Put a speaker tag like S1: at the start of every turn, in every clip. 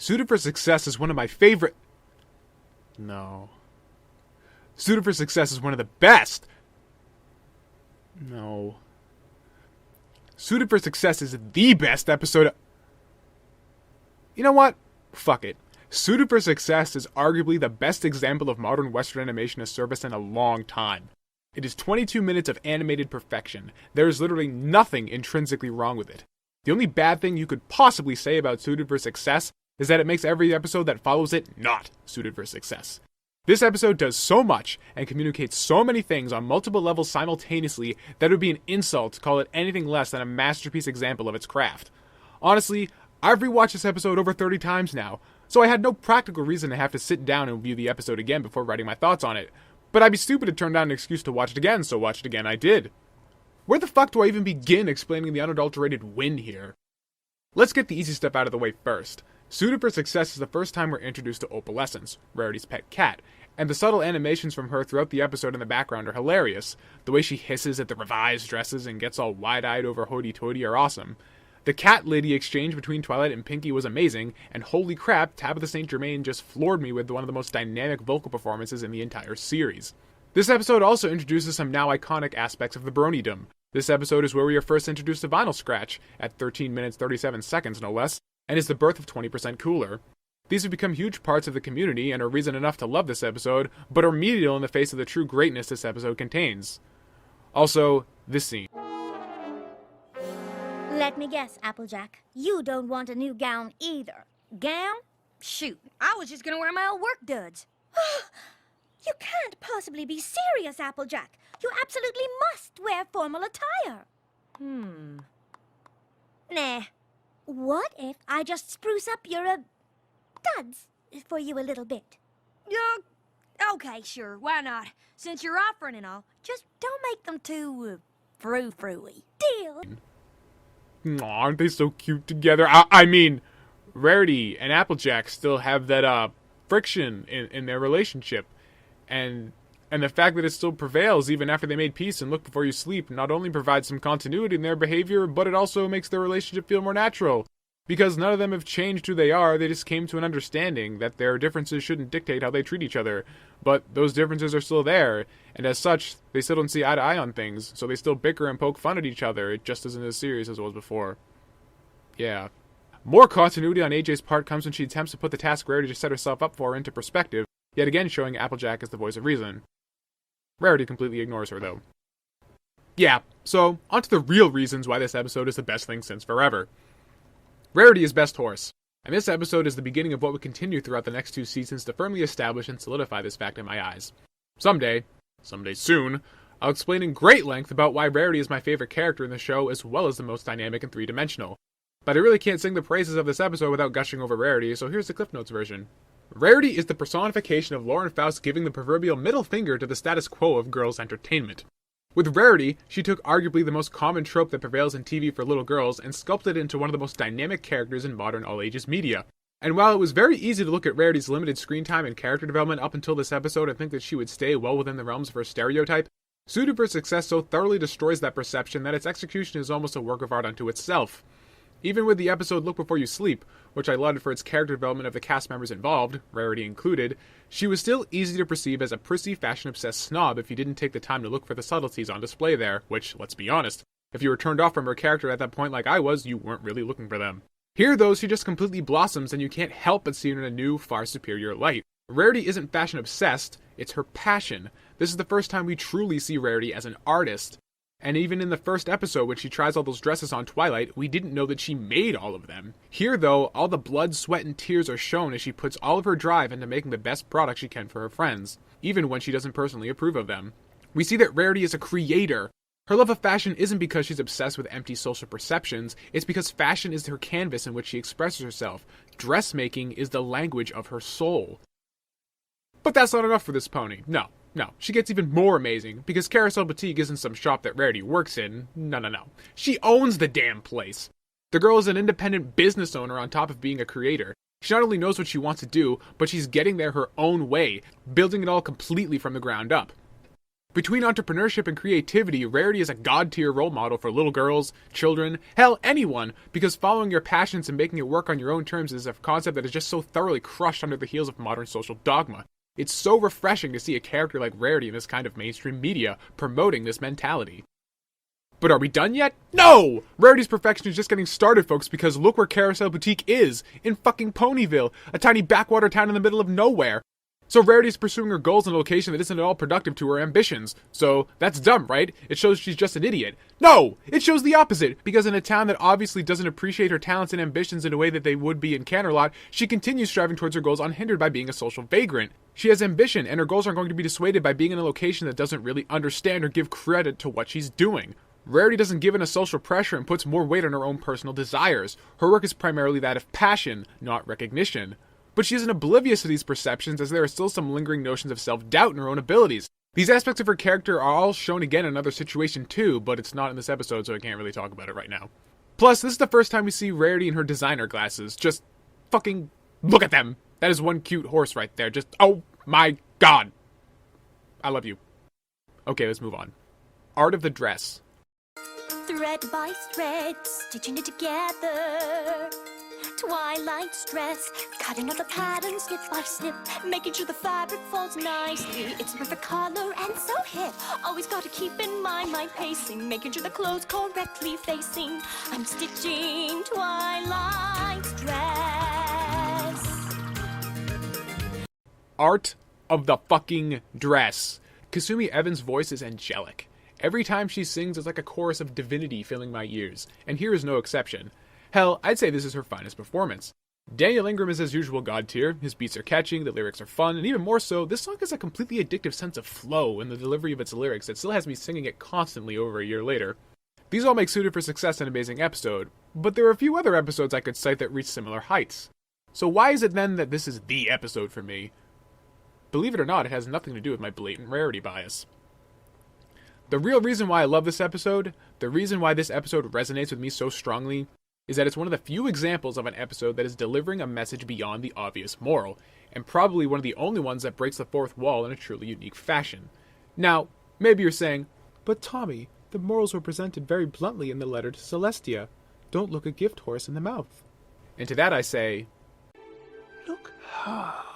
S1: Suited for Success is one of my favorite... No. Suited for Success is one of the best... No. Suited for Success is the best episode of... You know what? Fuck it. Suited for Success is arguably the best example of modern Western animation as service in a long time. It is 22 minutes of animated perfection. There is literally nothing intrinsically wrong with it. The only bad thing you could possibly say about Suited for Success is that it makes every episode that follows it not suited for success. This episode does so much and communicates so many things on multiple levels simultaneously that it would be an insult to call it anything less than a masterpiece example of its craft. Honestly, I've rewatched this episode over 30 times now, so I had no practical reason to have to sit down and view the episode again before writing my thoughts on it. But I'd be stupid to turn down an excuse to watch it again, so watch it again I did. Where the fuck do I even begin explaining the unadulterated win here? Let's get the easy stuff out of the way first. Suited for Success is the first time we're introduced to Opalescence, Rarity's pet cat, and the subtle animations from her throughout the episode in the background are hilarious. The way she hisses at the revised dresses and gets all wide-eyed over hoity-toity are awesome. The cat lady exchange between Twilight and Pinkie was amazing, and holy crap, Tabitha St. Germain just floored me with one of the most dynamic vocal performances in the entire series. This episode also introduces some now iconic aspects of the Bronydom. This episode is where we are first introduced to Vinyl Scratch, at 13 minutes 37 seconds no less, and is the birth of 20% Cooler. These have become huge parts of the community and are reason enough to love this episode, but are remedial in the face of the true greatness this episode contains. Also, this scene.
S2: Let me guess, Applejack. You don't want a new gown either. Gown? Shoot, I was just gonna wear my old work duds. You can't possibly be serious, Applejack. You absolutely must wear formal attire. Nah. What if I just spruce up your, duds for you a little bit? Okay, sure, why not? Since you're offering and all, just don't make them too, frou-frou-y. Deal?
S1: Aw, aren't they so cute together? I mean, Rarity and Applejack still have that, friction in their relationship. And the fact that it still prevails even after they made peace and Look Before You Sleep not only provides some continuity in their behavior, but it also makes their relationship feel more natural. Because none of them have changed who they are, they just came to an understanding that their differences shouldn't dictate how they treat each other. But those differences are still there, and as such, they still don't see eye to eye on things, so they still bicker and poke fun at each other, just as in this series as it was before. Yeah. More continuity on AJ's part comes when she attempts to put the task Rarity just set herself up for into perspective, yet again showing Applejack as the voice of reason. Rarity completely ignores her, though. Yeah, so, onto the real reasons why this episode is the best thing since forever. Rarity is best horse, and this episode is the beginning of what would continue throughout the next 2 seasons to firmly establish and solidify this fact in my eyes. Someday soon, I'll explain in great length about why Rarity is my favorite character in the show as well as the most dynamic and three-dimensional. But I really can't sing the praises of this episode without gushing over Rarity, so here's the Cliff Notes version. Rarity is the personification of Lauren Faust giving the proverbial middle finger to the status quo of girls' entertainment. With Rarity, she took arguably the most common trope that prevails in TV for little girls and sculpted it into one of the most dynamic characters in modern all-ages media. And while it was very easy to look at Rarity's limited screen time and character development up until this episode and think that she would stay well within the realms of her stereotype, Suited for Success so thoroughly destroys that perception that its execution is almost a work of art unto itself. Even with the episode Look Before You Sleep, which I lauded for its character development of the cast members involved, Rarity included, she was still easy to perceive as a prissy, fashion-obsessed snob if you didn't take the time to look for the subtleties on display there, which, let's be honest, if you were turned off from her character at that point like I was, you weren't really looking for them. Here, though, she just completely blossoms and you can't help but see her in a new, far superior light. Rarity isn't fashion-obsessed, it's her passion. This is the first time we truly see Rarity as an artist. And even in the first episode when she tries all those dresses on Twilight, we didn't know that she made all of them. Here though, all the blood, sweat, and tears are shown as she puts all of her drive into making the best product she can for her friends, even when she doesn't personally approve of them. We see that Rarity is a creator. Her love of fashion isn't because she's obsessed with empty social perceptions, it's because fashion is her canvas in which she expresses herself. Dressmaking is the language of her soul. But that's not enough for this pony, no. No, she gets even more amazing, because Carousel Boutique isn't some shop that Rarity works in. No. She owns the damn place. The girl is an independent business owner on top of being a creator. She not only knows what she wants to do, but she's getting there her own way, building it all completely from the ground up. Between entrepreneurship and creativity, Rarity is a god-tier role model for little girls, children, hell, anyone, because following your passions and making it work on your own terms is a concept that is just so thoroughly crushed under the heels of modern social dogma. It's so refreshing to see a character like Rarity in this kind of mainstream media promoting this mentality. But are we done yet? No! Rarity's perfection is just getting started, folks, because look where Carousel Boutique is, in fucking Ponyville, a tiny backwater town in the middle of nowhere. So Rarity's pursuing her goals in a location that isn't at all productive to her ambitions. So that's dumb, right? It shows she's just an idiot. No! It shows the opposite, because in a town that obviously doesn't appreciate her talents and ambitions in a way that they would be in Canterlot, she continues striving towards her goals unhindered by being a social vagrant. She has ambition, and her goals aren't going to be dissuaded by being in a location that doesn't really understand or give credit to what she's doing. Rarity doesn't give in to social pressure and puts more weight on her own personal desires. Her work is primarily that of passion, not recognition. But she isn't oblivious to these perceptions, as there are still some lingering notions of self-doubt in her own abilities. These aspects of her character are all shown again in another situation too, but it's not in this episode, so I can't really talk about it right now. Plus, this is the first time we see Rarity in her designer glasses. Just fucking look at them! That is one cute horse right there. Just, oh my god! I love you. Okay, let's move on. Art of the dress.
S2: Thread by thread, stitching it together. Twilight stress, cutting out the pattern snip by snip, making sure the fabric falls nicely. It's the perfect color and so hip. Always gotta keep in mind my pacing, making sure the clothes correctly facing. I'm stitching Twilight dress.
S1: Art of the fucking dress. Kasumi Evans' voice is angelic. Every time she sings, it's like a chorus of divinity filling my ears, and here is no exception. Hell, I'd say this is her finest performance. Daniel Ingram is as usual god tier, his beats are catching, the lyrics are fun, and even more so, this song has a completely addictive sense of flow in the delivery of its lyrics that still has me singing it constantly over a year later. These all make Suited for Success an amazing episode, but there are a few other episodes I could cite that reach similar heights. So why is it then that this is the episode for me? Believe it or not, it has nothing to do with my blatant Rarity bias. The real reason why I love this episode, the reason why this episode resonates with me so strongly, is that it's one of the few examples of an episode that is delivering a message beyond the obvious moral, and probably one of the only ones that breaks the fourth wall in a truly unique fashion. Now, maybe you're saying, but Tommy, the morals were presented very bluntly in the letter to Celestia. Don't look a gift horse in the mouth. And to that I say, look hard.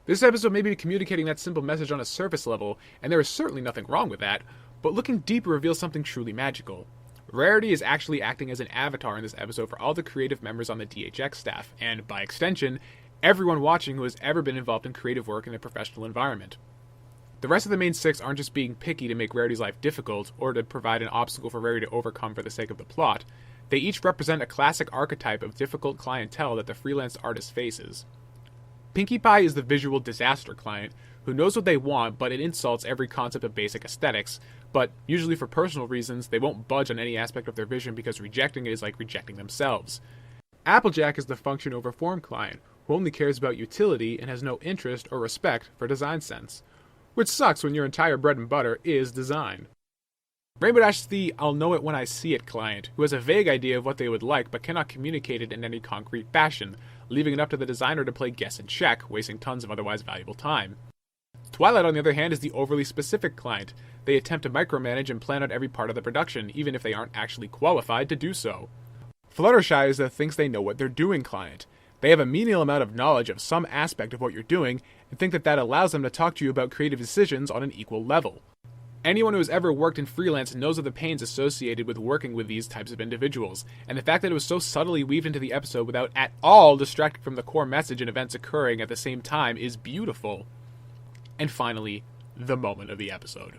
S1: This episode may be communicating that simple message on a surface level, and there is certainly nothing wrong with that, but looking deeper reveals something truly magical. Rarity is actually acting as an avatar in this episode for all the creative members on the DHX staff, and, by extension, everyone watching who has ever been involved in creative work in a professional environment. The rest of the main six aren't just being picky to make Rarity's life difficult, or to provide an obstacle for Rarity to overcome for the sake of the plot. They each represent a classic archetype of difficult clientele that the freelance artist faces. Pinkie Pie is the visual disaster client, who knows what they want, but it insults every concept of basic aesthetics, but usually for personal reasons, they won't budge on any aspect of their vision because rejecting it is like rejecting themselves. Applejack is the function over form client, who only cares about utility and has no interest or respect for design sense. Which sucks when your entire bread and butter is design. Rainbow Dash is the I'll know it when I see it client, who has a vague idea of what they would like but cannot communicate it in any concrete fashion, leaving it up to the designer to play guess and check, wasting tons of otherwise valuable time. Twilight, on the other hand, is the overly specific client. They attempt to micromanage and plan out every part of the production, even if they aren't actually qualified to do so. Fluttershy is the thinks they know what they're doing client. They have a menial amount of knowledge of some aspect of what you're doing, and think that allows them to talk to you about creative decisions on an equal level. Anyone who has ever worked in freelance knows of the pains associated with working with these types of individuals, and the fact that it was so subtly weaved into the episode without at all distracting from the core message and events occurring at the same time is beautiful. And finally, the moment of the episode.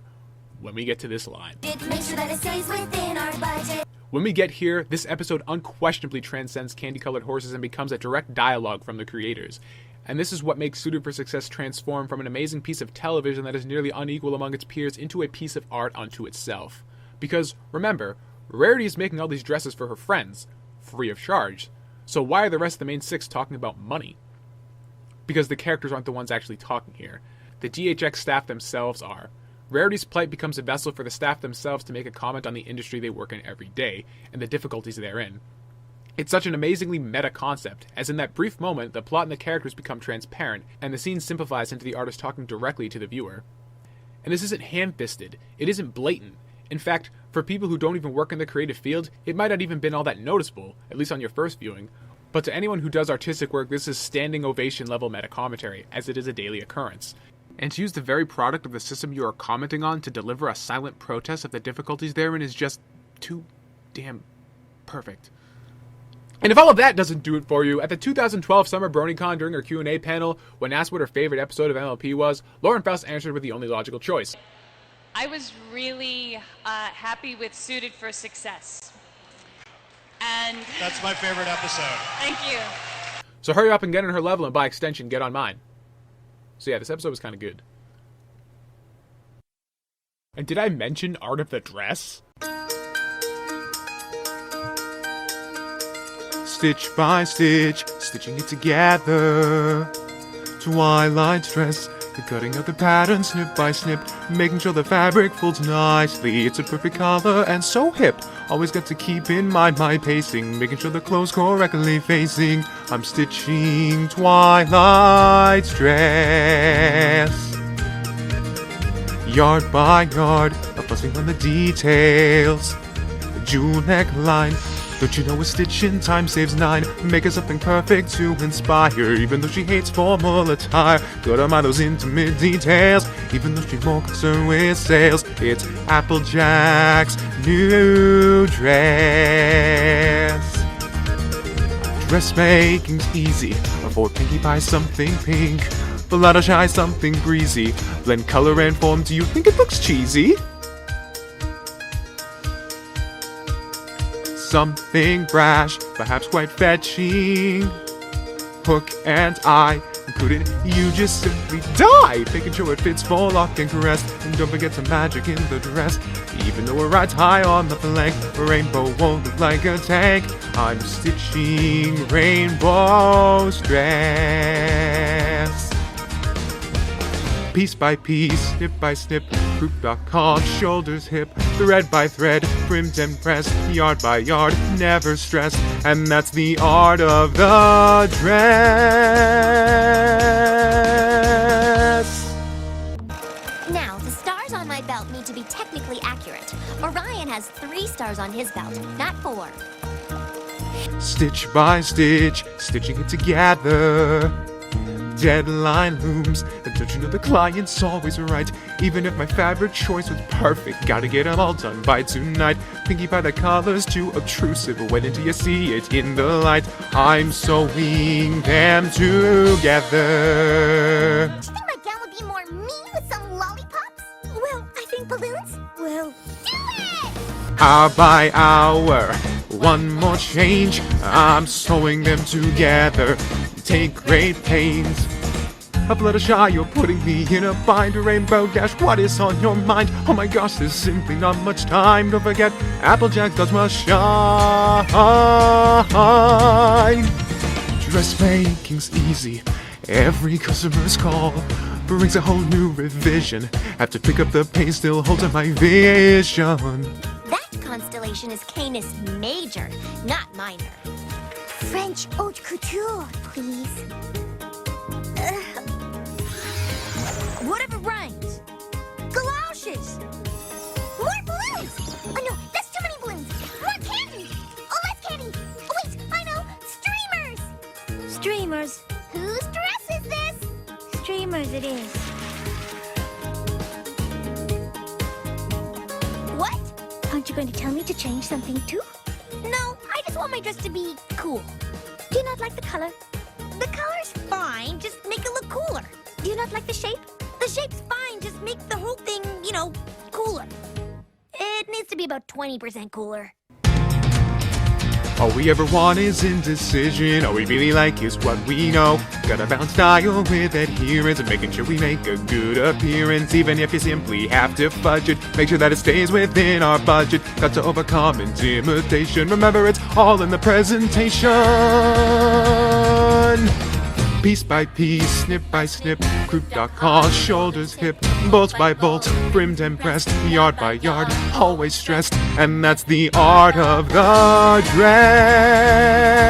S1: When we get to this line.
S2: Make sure that it stays within our budget.
S1: When we get here, this episode unquestionably transcends candy-colored horses and becomes a direct dialogue from the creators. And this is what makes Suited for Success transform from an amazing piece of television that is nearly unequal among its peers into a piece of art unto itself. Because, remember, Rarity is making all these dresses for her friends, free of charge. So why are the rest of the main six talking about money? Because the characters aren't the ones actually talking here. The DHX staff themselves are. Rarity's plight becomes a vessel for the staff themselves to make a comment on the industry they work in every day, and the difficulties therein. It's such an amazingly meta concept, as in that brief moment, the plot and the characters become transparent, and the scene simplifies into the artist talking directly to the viewer. And this isn't ham-fisted, it isn't blatant. In fact, for people who don't even work in the creative field, it might not even been all that noticeable, at least on your first viewing. But to anyone who does artistic work, this is standing ovation level meta-commentary, as it is a daily occurrence. And to use the very product of the system you are commenting on to deliver a silent protest of the difficulties therein is just too damn perfect. And if all of that doesn't do it for you, at the 2012 Summer BronyCon during her Q&A panel, when asked what her favorite episode of MLP was, Lauren Faust answered with the only logical choice.
S3: I was really happy with Suited for Success. And
S4: that's my favorite episode.
S3: Thank you.
S1: So hurry up and get on her level, and by extension, get on mine. So yeah, this episode was kind of good. And did I mention Art of the Dress? Stitch by stitch, stitching it together. Twilight dress, the cutting of the pattern snip by snip, making sure the fabric folds nicely. It's a perfect color and so hip. Always got to keep in mind my pacing, making sure the clothes correctly facing. I'm stitching Twilight's dress. Yard by yard, I'm fussing on the details. The jewel neckline, don't you know a stitch in time saves 9? Make her something perfect to inspire, even though she hates formal attire. Gotta mind those intimate details, even though she's more concerned with sales. It's Applejack's new dress. Dressmaking's easy, afford Pinkie Pie something pink. Fluttershy something breezy, blend color and form, do you think it looks cheesy? Something brash, perhaps quite fetching. Hook and eye, couldn't you just simply die? Making sure it fits for lock and caress, and don't forget some magic in the dress. Even though it rides high on the flank, rainbow won't look like a tank. I'm stitching Rainbow's dress. Piece by piece, snip by snip, group dot collar, shoulders hip, thread by thread, trimmed and pressed, yard by yard, never stressed, and that's the art of the dress.
S2: Now, the stars on my belt need to be technically accurate. Orion has 3 stars on his belt, not 4.
S1: Stitch by stitch, stitching it together. Deadline looms, and don't you know the client's always right? Even if my fabric choice was perfect, gotta get them all done by tonight. Pinkie Pie, the color's too obtrusive, when until you see it in the light. I'm sewing them together.
S2: Do you think my gown would be more me with some lollipops? Well, I think balloons will do it!
S1: Hour by hour, one more change, I'm sewing them together. Take great pains. A Fluttershy, you're putting me in a bind. A Rainbow Dash, what is on your mind? Oh my gosh, there's simply not much time. Don't forget, Applejack does must shine. Dressmaking's easy. Every customer's call brings a whole new revision. Have to pick up the pace, still holding my vision.
S2: That constellation is Canis Major, not minor. French haute couture, please. Whatever rhymes. Galoshes. More balloons. Oh no, that's too many balloons. More candy. Oh, less candy. Oh wait, I know. Streamers. Streamers. Whose dress is this? Streamers it is. What? Aren't you going to tell me to change something too? No, I just want my dress to be cool. Do you not like the color? The color's fine, just make it look cooler. Do you not like the shape? The shape's fine, just make the whole thing, cooler. It needs to be about 20% cooler.
S1: All we ever want is indecision. All we really like is what we know. Gotta balance style with adherence and making sure we make a good appearance. Even if you simply have to fudge it, make sure that it stays within our budget. Got to overcome intimidation. Remember, it's all in the presentation.
S4: Piece by piece, snip by snip, croup.com, shoulders hip, bolt by bolt, brimmed and pressed, yard by yard, always stressed, and that's the art of the dress.